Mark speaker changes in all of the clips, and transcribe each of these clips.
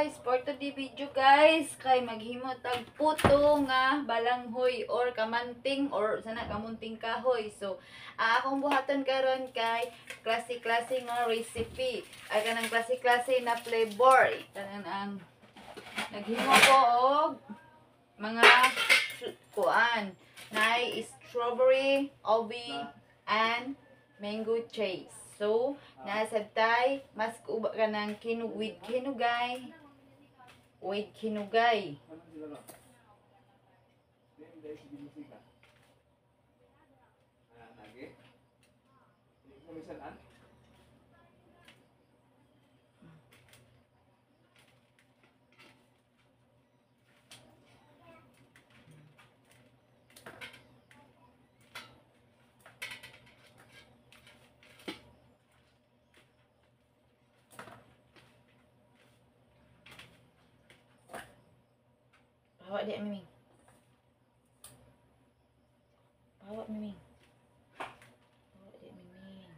Speaker 1: guys, for today video guys, kay maghimo tag puto nga balanghoy or kamanting or sana kamunting kahoy. So, akong buhaton karon kay klase-klase nga recipe. Ay kanang klase-klase na flavor. Kanang ang naghimo ko og mga kuan, nay strawberry, ubi, and mango chase. So, nasabtay, mas kuba ka ng with kinugay. With kinugay. Bawa dia Miming. Bawa Miming. Bawa dia Miming.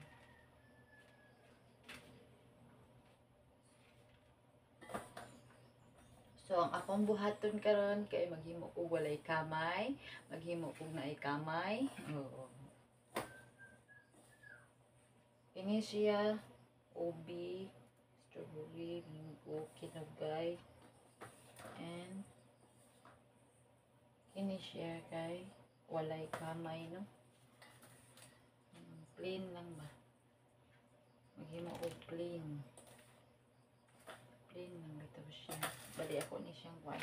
Speaker 1: So, ang akong buhaton karon kay maghimo ko walay kamay, maghimo ko naay kamay. Oo. Ini siya ubi, strawberry, mango, kinugay, and ini siya kay walay kamay, no? Plain lang ba? Maghimo ko plain. Plain lang bitaw siya. Bali ako ni siyang kuan.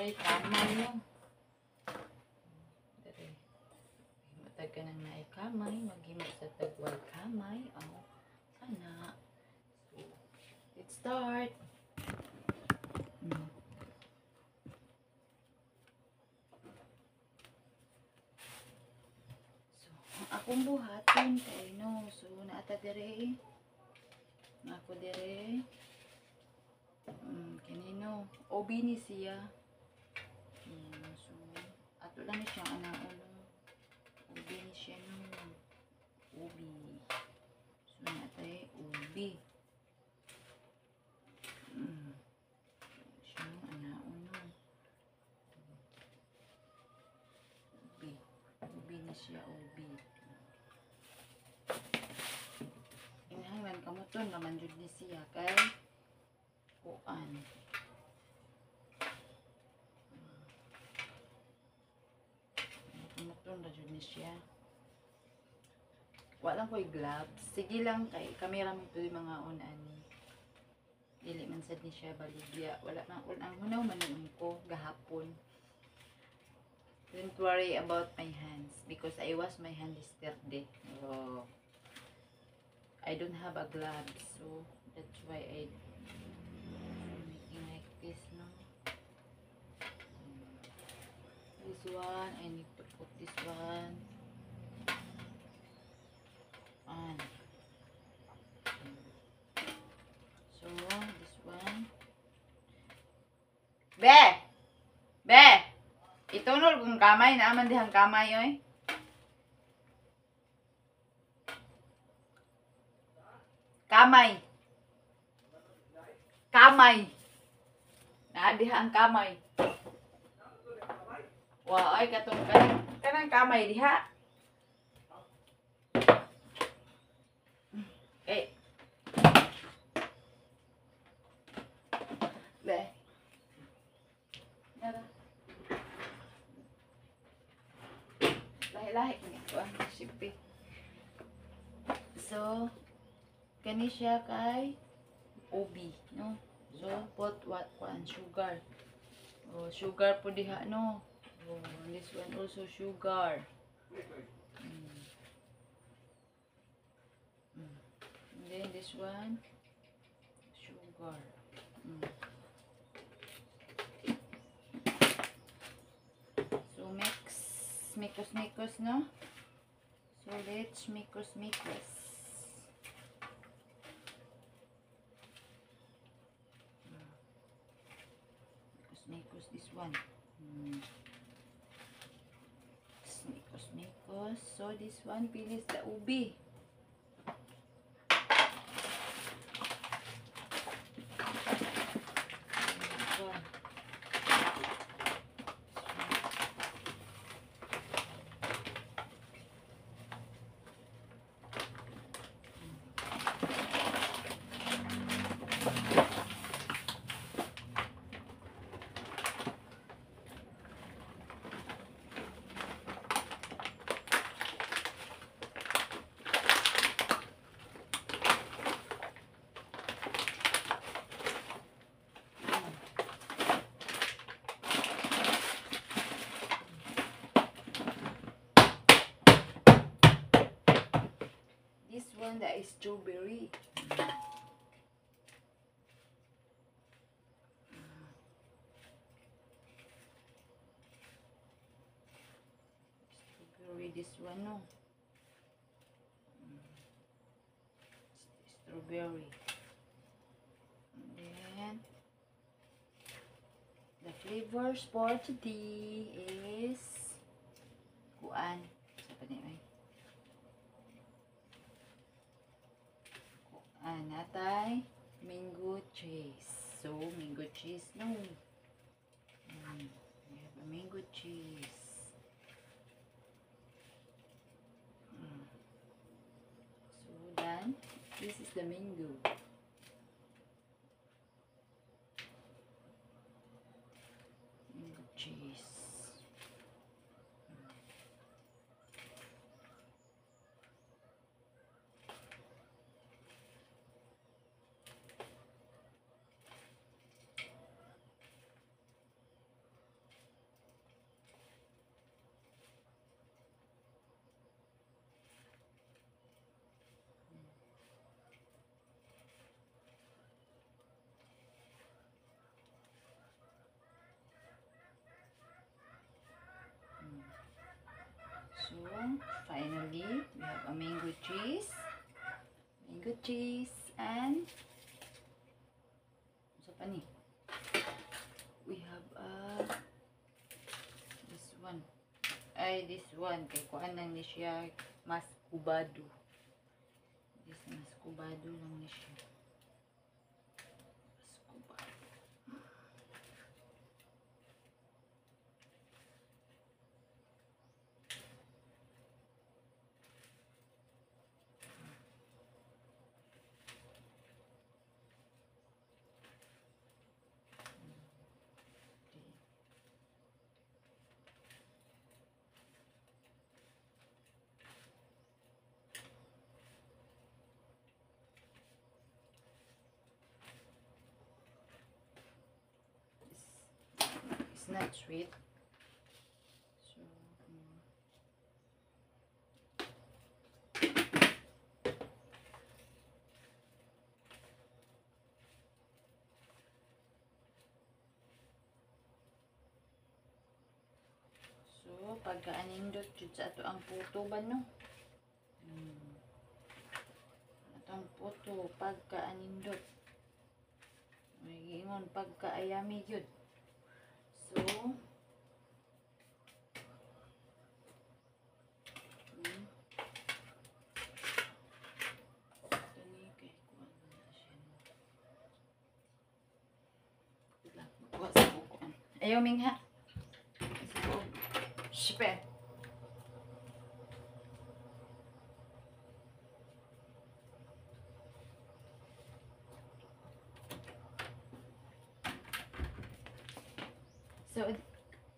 Speaker 1: Kamay no. Dere. Matag ka nang naay kamay, maghimo sa tagway kamay. Oh, sana. So, let's start. So, akong buhaton kay no. So, naata dere. Ako dere. Kinino. Obi ni siya. So, ato lang siya ano ubi ni siya no. Ubi. So, natay ubi. Siya ano ubi. Ubi ni siya ubi. Inahanglan kamuton naman jud ni siya kay kuan. Matron na dyan siya. Walang ko'y gloves. Sige lang kay kamera mo ito yung mga unan. Dili man sad ni siya baligya. Wala man unang hunaw manuon ko gahapon. Don't worry about my hands because I wash my hand yesterday. Oh. I don't have a glove, so that's why I making like this, no? This one, I need to put this one on. So, this one. Be! Itunol kung kamay, naaman dihang kamay, oy. Kamay. Naadiha ang kamay. Wow, ay katong kanang kamay diha. Eh. Be. Nara. Lahi-lahi ni ko ang recipe. So, kani siya kay ubi, no? So, put what one sugar. Oh, sugar po diha, no? Oh, this one also sugar. And then this one sugar. So mix, no? So let's mix. Mikos this one. Mikos. So this one pilis the ubi. This one that is strawberry. Strawberry, this one, no. Strawberry. And then the flavors for today is kuan. Apa ni ay? Natay mango cheese. So mango cheese, no. We have a mango cheese. So then this is the mango. Mango cheese. So, finally, we have a mango cheese, and so pani. We have this one. This one kay kuan lang ni siya mascubado. This mascubado lang ni siya. It's not sweet. So, pagka-anindot jud sa ato ang puto ba no? Atong puto pagka-anindot. May ingon pagka-ayami yun. So, ayaw mingha. Sipe. So,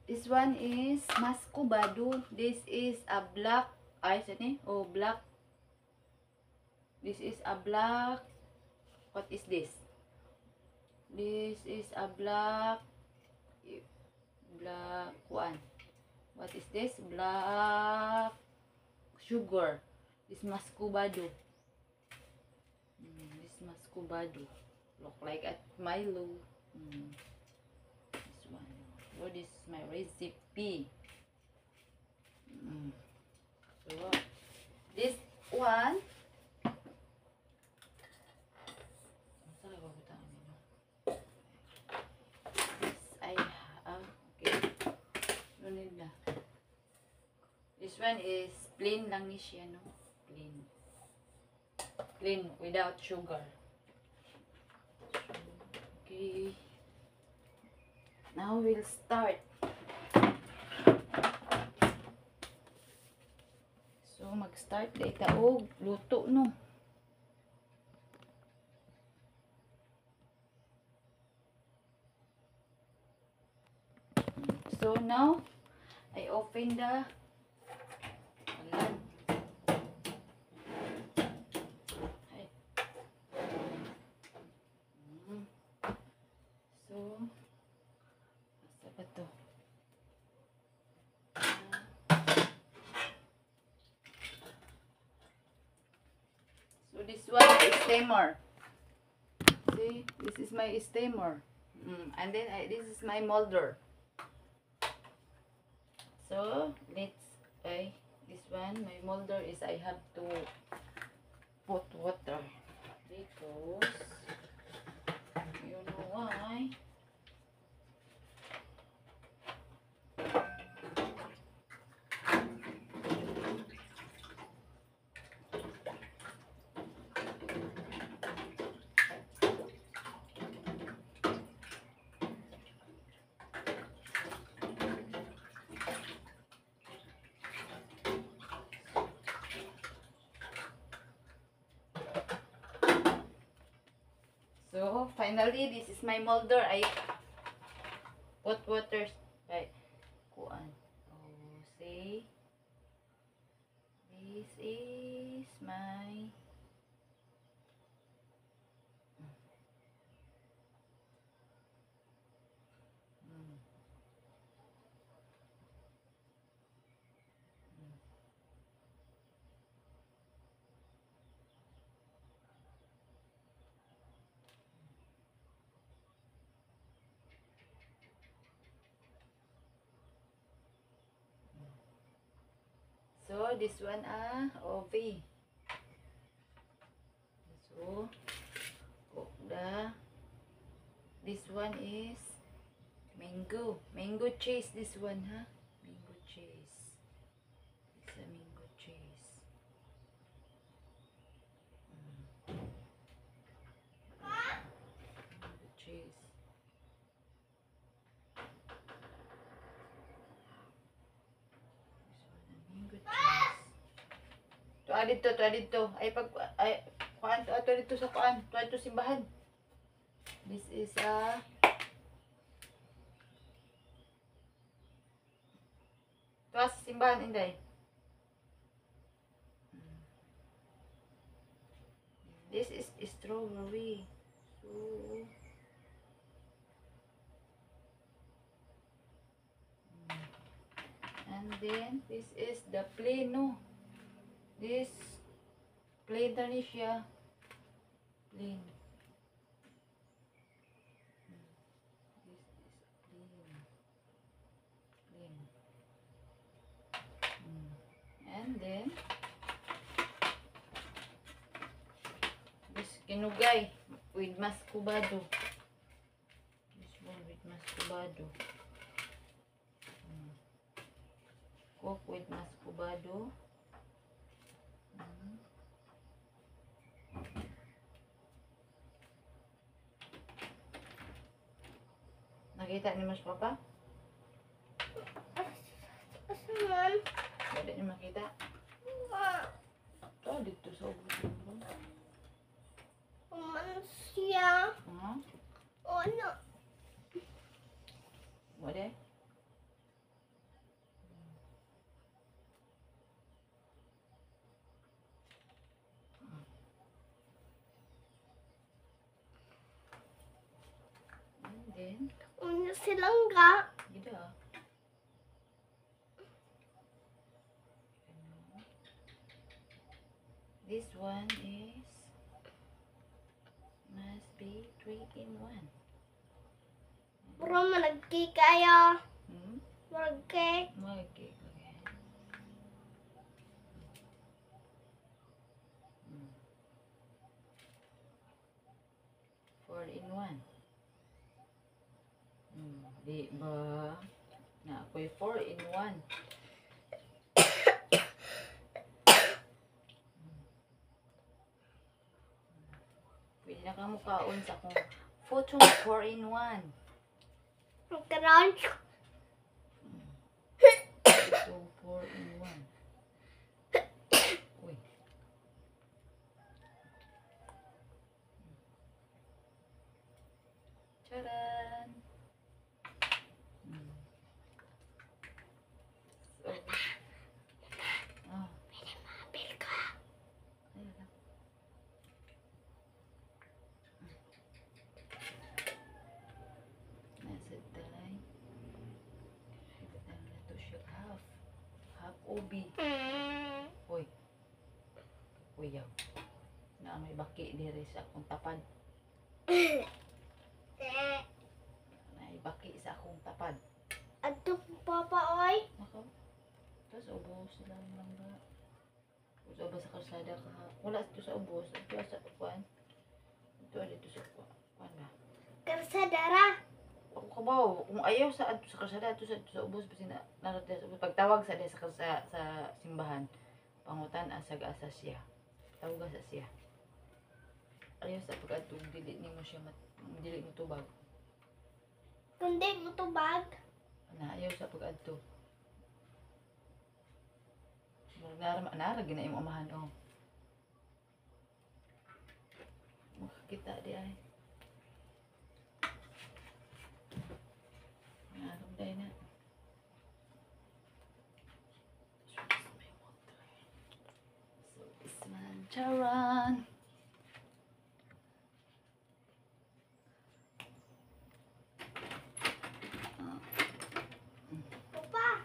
Speaker 1: this one is mascubado. This is a black, black. This is a black, what is this? This is a black one. What is this? Black sugar. This mascubado. This mascubado. Look like a Milo. This one. So this is my recipe. So this one. nila. This one is plain lang ni siya, no? Plain. Plain without sugar. Okay. Now we'll start. So mag-start kay taog luto, no? So now I open the alam. Ay. So asa ba to? So this one is steamer. See, this is my steamer. And then this is my molder. So let's this one, my molder is I have to put water because you know why. So finally, this is my molder. I put water. Right. Kuan. Oh, see. This is my so this one OV. So this one is mango cheese. This one, mango cheese. It's a mango cheese. Mango cheese. Mango cheese. To adito. Ay kuan to dito sa kuan. To simbahan. This is to simbahan inday. This is strawberry. So and then this is the plain, no? This plain na siya. Plain. This is plain. Plain. And then this kinugay with mascubado. This one with mascubado. Cook with mascubado. Nakita ni Mas Papa?
Speaker 2: Asan?
Speaker 1: Wala niyo makita? Ito, dito sa ulo.
Speaker 2: Kuman siya. O ano?
Speaker 1: Wala? And then,
Speaker 2: Ano silang ga?
Speaker 1: gida. This one is must be 3 in 1.
Speaker 2: Puro malagki kayo. Malagki.
Speaker 1: Okay. 4 in 1. Di ba? Na ako'y 4 in 1. Pwede na kang mukaon sa akong photo 4 in 1.
Speaker 2: Karon.
Speaker 1: Ito 4 in 1. Uy. Charan! So,
Speaker 2: Bil ka.
Speaker 1: ayun lang. Nasa tay. Ibutang na to siya half. Half ubi. Uy. Uyaw. Na may baki diri sa akong tapad. May baki sa akong tapad.
Speaker 2: Ato papa oy.
Speaker 1: Nako. Tapos ubos sila lang ba? Ubos sa kalsada ka. Wala ito sa ubos. Ito sa kuan. Ito dito sa kuan ba?
Speaker 2: Karsadara.
Speaker 1: Ako kabaw. Kung ayaw sa adto sa kalsada, ito sa ubos kasi na narate sa ubos. Pagtawag sa sa sa simbahan, pangutan asag-asa siya. Tawag sa siya. Ayaw sa pag-adto dili nimo siya dili mo tubag.
Speaker 2: Kundi mo tubag.
Speaker 1: Na ayaw sa pag-adto. Nara gina imong amahan oh. Makakita di ay. Naram day na. So this man charan.
Speaker 2: Papa.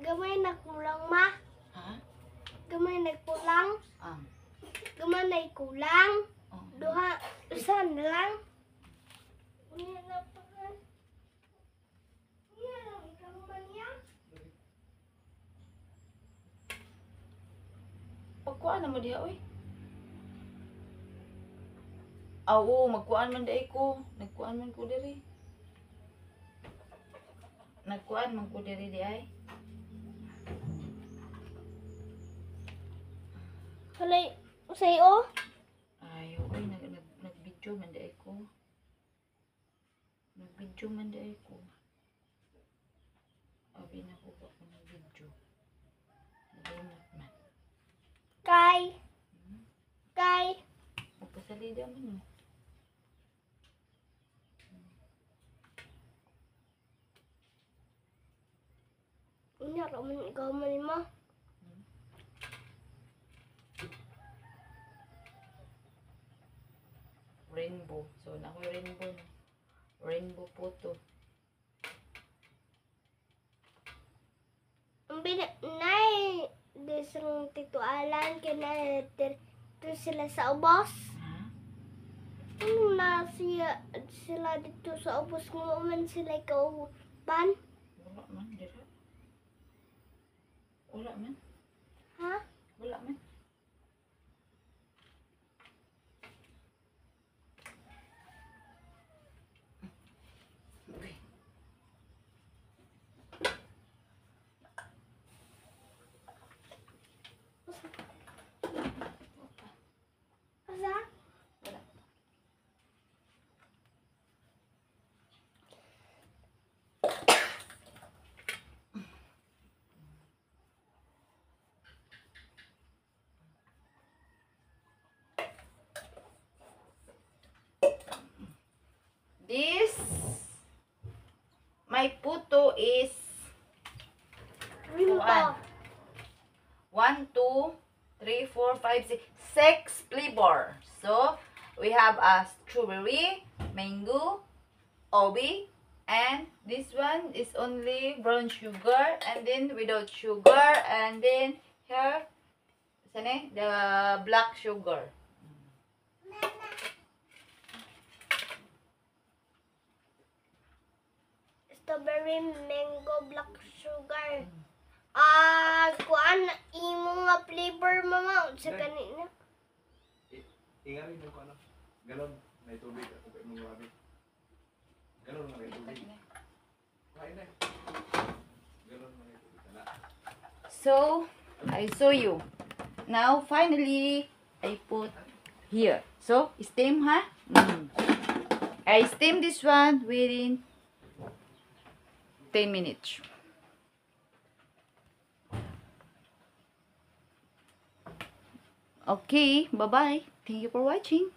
Speaker 2: Gamay nagkulang ma.
Speaker 1: Ha?
Speaker 2: Gamay nagkulang.
Speaker 1: Ah.
Speaker 2: Gamay nagkulang.
Speaker 1: Oh.
Speaker 2: Duha. Usan lang. Unya na pa. Unya lang ikaw man niya.
Speaker 1: Pagkuan na mo diha oy. Oo, magkuan man day ko. Nagkuan man ko diri. Nagkuan man ko diri di ay.
Speaker 2: Halay. Usay o.
Speaker 1: Ayaw ay nag-video man day ko. Nag-video man day ko. Abi na ko ba kung nag-video. Nag-unat man.
Speaker 2: Kay. Kay.
Speaker 1: Magpasalida man mo.
Speaker 2: Unya ra man ikaw man mo.
Speaker 1: Rainbow. So, na ako'y rainbow no. Rainbow photo.
Speaker 2: Ang nay desang titualan kina dito sila sa ubos.
Speaker 1: Ha?
Speaker 2: Ano na sila dito sa ubos mo man sila kauban?
Speaker 1: Wala man, dira. Wala man.
Speaker 2: Ha?
Speaker 1: Wala man. Okay.
Speaker 2: Asa?
Speaker 1: Wala. This, my puto is
Speaker 2: Rimpo.
Speaker 1: 1, 2, 3, 4, 5, 6 flavor. So, we have a strawberry, mango, obi, and this one is only brown sugar, and then without sugar, and then here, saan the black sugar.
Speaker 2: Strawberry, mango, black sugar. Kuan imo nga flavor mama sa kanina.
Speaker 3: Ingali mo ko ano. Galon, may tubig ako kay mong grabe. Galon na may tubig. Kain na. Galon na may tubig. Tala.
Speaker 1: So, I show you. Now, finally, I put here. So, steam, ha? I steam this one within 10 minutes. Okay, bye-bye. Thank you for watching.